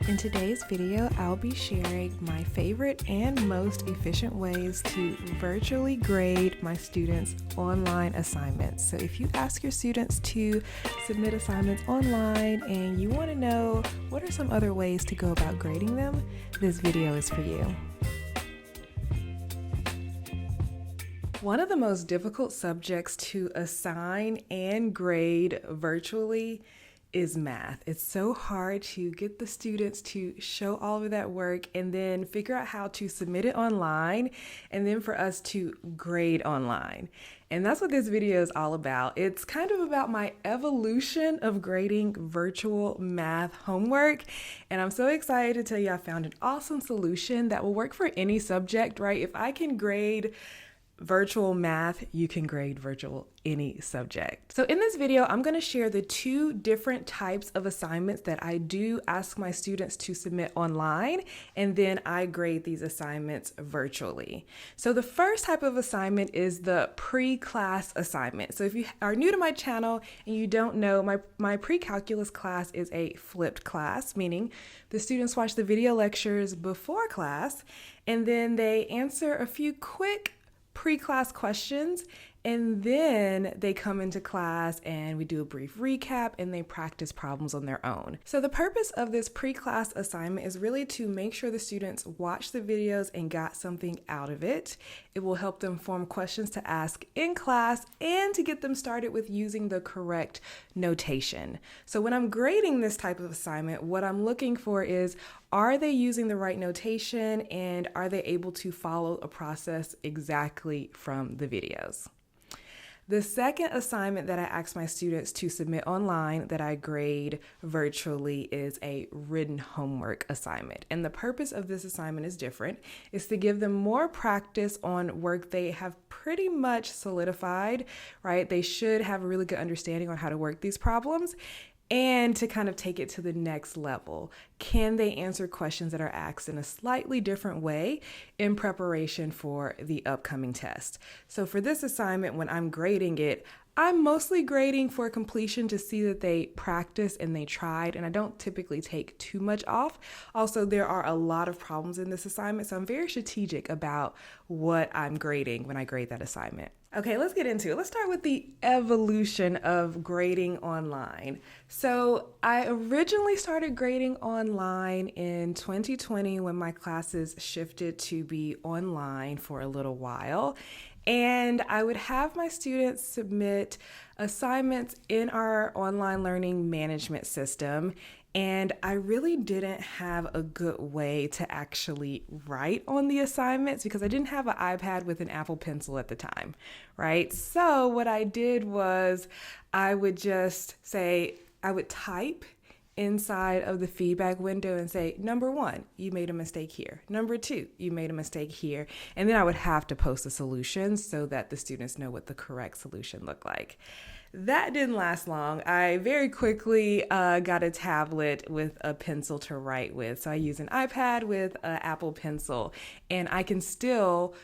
In today's video, I'll be sharing my favorite and most efficient ways to virtually grade my students' online assignments. So if you ask your students to submit assignments online and you want to know what are some other ways to go about grading them, this video is for you. One of the most difficult subjects to assign and grade virtually is math. It's so hard to get the students to show all of that work and then figure out how to submit it online and then for us to grade online. And that's what this video is all about. It's kind of about my evolution of grading virtual math homework. And I'm so excited to tell you I found an awesome solution that will work for any subject, right? If I can grade virtual math, you can grade virtual any subject. So in this video, I'm going to share the two different types of assignments that I do ask my students to submit online, and then I grade these assignments virtually. So the first type of assignment is the pre-class assignment. So if you are new to my channel and you don't know, my pre-calculus class is a flipped class, meaning the students watch the video lectures before class, and then they answer a few quick pre-class questions, and then they come into class and we do a brief recap and they practice problems on their own. So the purpose of this pre-class assignment is really to make sure the students watch the videos and got something out of it. It will help them form questions to ask in class and to get them started with using the correct notation. So when I'm grading this type of assignment, what I'm looking for is, are they using the right notation and are they able to follow a process exactly from the videos? The second assignment that I ask my students to submit online that I grade virtually is a written homework assignment. And the purpose of this assignment is different. It's to give them more practice on work they have pretty much solidified, right? They should have a really good understanding on how to work these problems, and to kind of take it to the next level. Can they answer questions that are asked in a slightly different way in preparation for the upcoming test? So for this assignment, when I'm grading it, I'm mostly grading for completion to see that they practiced and they tried, and I don't typically take too much off. Also, there are a lot of problems in this assignment, so I'm very strategic about what I'm grading when I grade that assignment. Okay, let's get into it. Let's start with the evolution of grading online. So I originally started grading online in 2020 when my classes shifted to be online for a little while. And I would have my students submit assignments in our online learning management system. And I really didn't have a good way to actually write on the assignments because I didn't have an iPad with an Apple Pencil at the time, right? So what I did was I would just say, I would type inside of the feedback window and say, number one, you made a mistake here. Number two, you made a mistake here. And then I would have to post a solution so that the students know what the correct solution looked like. That didn't last long. I very quickly got a tablet with a pencil to write with. So I use an iPad with an Apple Pencil, and I can still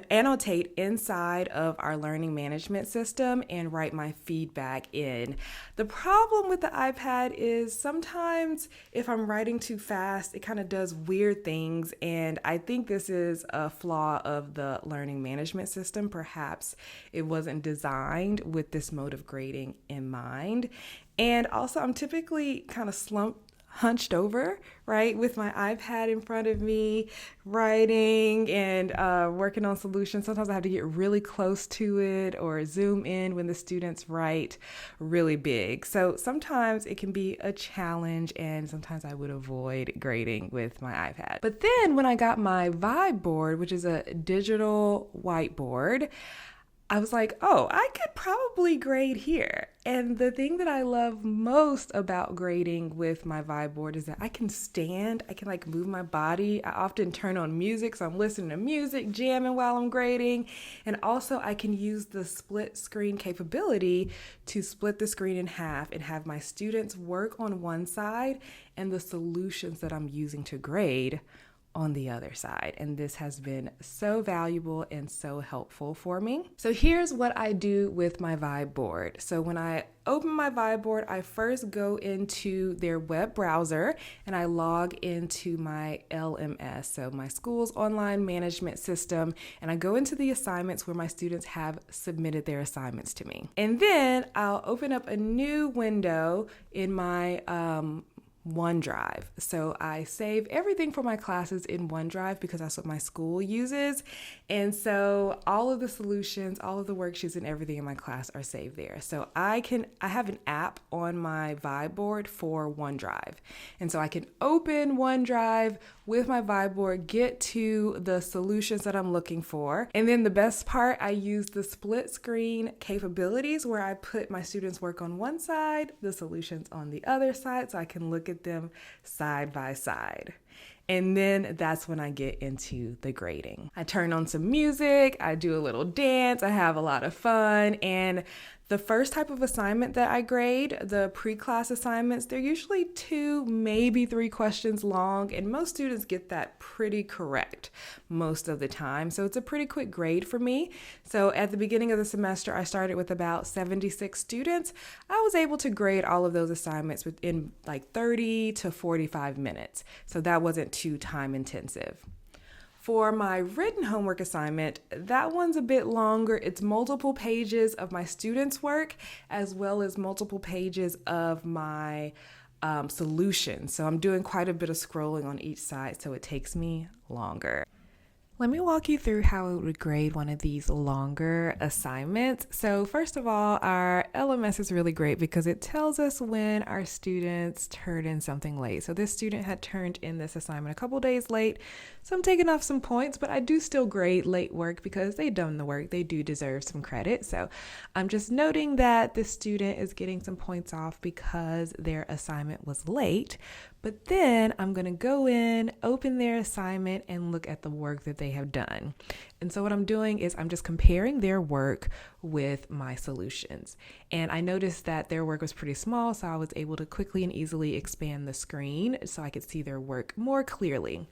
annotate inside of our learning management system and write my feedback in. The problem with the iPad is sometimes if I'm writing too fast, it kind of does weird things, and I think this is a flaw of the learning management system. Perhaps it wasn't designed with this mode of grading in mind. And also I'm typically kind of hunched over, right, with my iPad in front of me, writing and working on solutions. Sometimes I have to get really close to it or zoom in when the students write really big. So sometimes it can be a challenge, and sometimes I would avoid grading with my iPad. But then when I got my Vibe board, which is a digital whiteboard, I was like, oh, I could probably grade here. And the thing that I love most about grading with my Vibe board is that I can stand, I can like move my body. I often turn on music, so I'm listening to music, jamming while I'm grading. And also I can use the split screen capability to split the screen in half and have my students work on one side and the solutions that I'm using to grade on the other side. And this has been so valuable and so helpful for me. So here's what I do with my Vibe board. So when I open my Vibe board, I first go into their web browser and I log into my LMS, so my school's online management system, and I go into the assignments where my students have submitted their assignments to me. And then I'll open up a new window in my OneDrive. So I save everything for my classes in OneDrive because that's what my school uses. And so all of the solutions, all of the worksheets and everything in my class are saved there. So I have an app on my Vibe board for OneDrive. And so I can open OneDrive with my Vibe board, get to the solutions that I'm looking for. And then the best part, I use the split screen capabilities where I put my students' work on one side, the solutions on the other side, so I can look at them side by side. And then that's when I get into the grading. I turn on some music, I do a little dance, I have a lot of fun. And the first type of assignment that I grade, the pre-class assignments, they're usually 2, maybe 3 questions long, and most students get that pretty correct most of the time. So it's a pretty quick grade for me. So at the beginning of the semester, I started with about 76 students. I was able to grade all of those assignments within like 30 to 45 minutes. So that wasn't too time intensive. For my written homework assignment, that one's a bit longer. It's multiple pages of my students' work as well as multiple pages of my solutions. So I'm doing quite a bit of scrolling on each side, so it takes me longer. Let me walk you through how I would grade one of these longer assignments. So first of all, our LMS is really great because it tells us when our students turn in something late. So this student had turned in this assignment a couple days late. So I'm taking off some points, but I do still grade late work because they've done the work. They do deserve some credit. So I'm just noting that this student is getting some points off because their assignment was late. But then I'm going to go in, open their assignment, and look at the work that they have done. And so what I'm doing is I'm just comparing their work with my solutions. And I noticed that their work was pretty small, so I was able to quickly and easily expand the screen so I could see their work more clearly.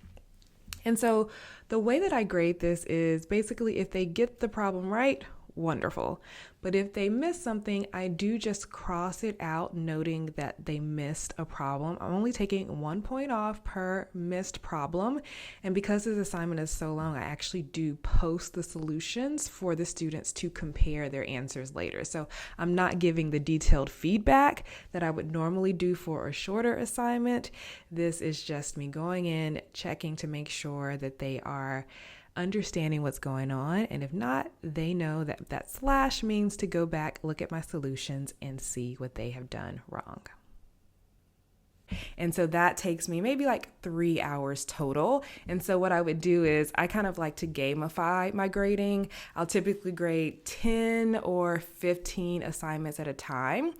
And so the way that I grade this is basically if they get the problem right, wonderful. But if they miss something, I do just cross it out, noting that they missed a problem. I'm only taking 1 point off per missed problem. And because this assignment is so long, I actually do post the solutions for the students to compare their answers later. So I'm not giving the detailed feedback that I would normally do for a shorter assignment. This is just me going in, checking to make sure that they are understanding what's going on. And if not, they know that that slash means to go back, look at my solutions, and see what they have done wrong. And so that takes me maybe like 3 hours total. And so what I would do is I kind of like to gamify my grading. I'll typically grade 10 or 15 assignments at a time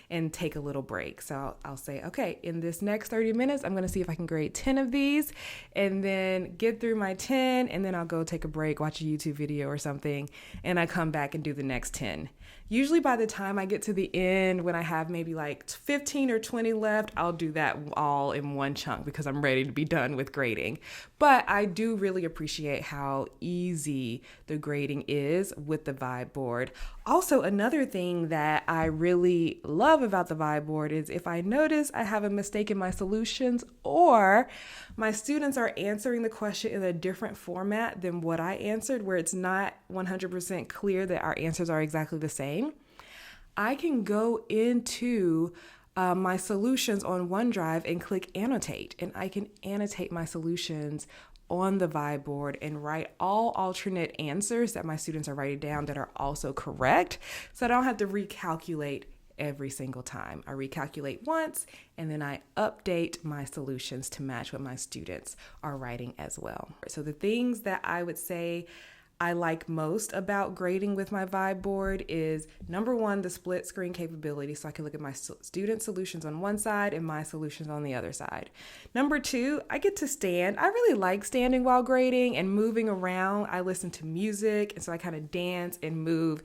and take a little break. So I'll say, okay, in this next 30 minutes, I'm going to see if I can grade 10 of these and then get through my 10. And then I'll go take a break, watch a YouTube video or something. And I come back and do the next 10. Usually by the time I get to the end, when I have maybe like 15 or 20 left, I'll do that all in one chunk because I'm ready to be done with grading. But I do really appreciate how easy the grading is with the Vibe board. Also, another thing that I really love about the Vibe board is if I notice I have a mistake in my solutions or my students are answering the question in a different format than what I answered, where it's not 100% clear that our answers are exactly the same, I can go into my solutions on OneDrive and click annotate, and I can annotate my solutions on the Vibe board and write all alternate answers that my students are writing down that are also correct, so I don't have to recalculate every single time. I recalculate once and then I update my solutions to match what my students are writing as well. So the things that I would say I like most about grading with my Vibe board is number one, the split screen capability. So I can look at my student solutions on one side and my solutions on the other side. Number two, I get to stand. I really like standing while grading and moving around. I listen to music, and so I kind of dance and move.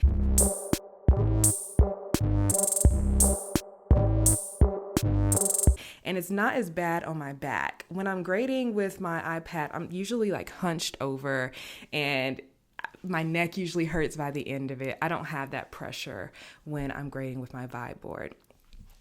and it's not as bad on my back. When I'm grading with my iPad, I'm usually like hunched over, and my neck usually hurts by the end of it. I don't have that pressure when I'm grading with my Vibe board.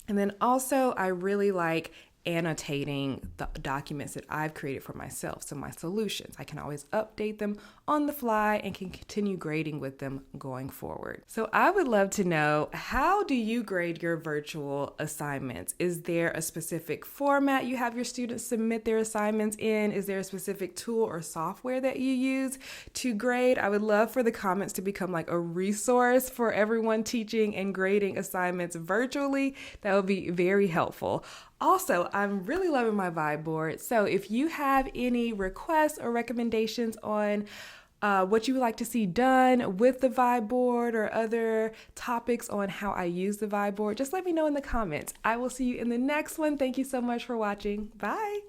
And then also, I really like annotating the documents that I've created for myself. So my solutions, I can always update them on the fly and can continue grading with them going forward. So I would love to know, how do you grade your virtual assignments? Is there a specific format you have your students submit their assignments in? Is there a specific tool or software that you use to grade? I would love for the comments to become like a resource for everyone teaching and grading assignments virtually. That would be very helpful. Also, I'm really loving my Vibe board. So if you have any requests or recommendations on what you would like to see done with the Vibe board or other topics on how I use the Vibe board, just let me know in the comments. I will see you in the next one. Thank you so much for watching. Bye.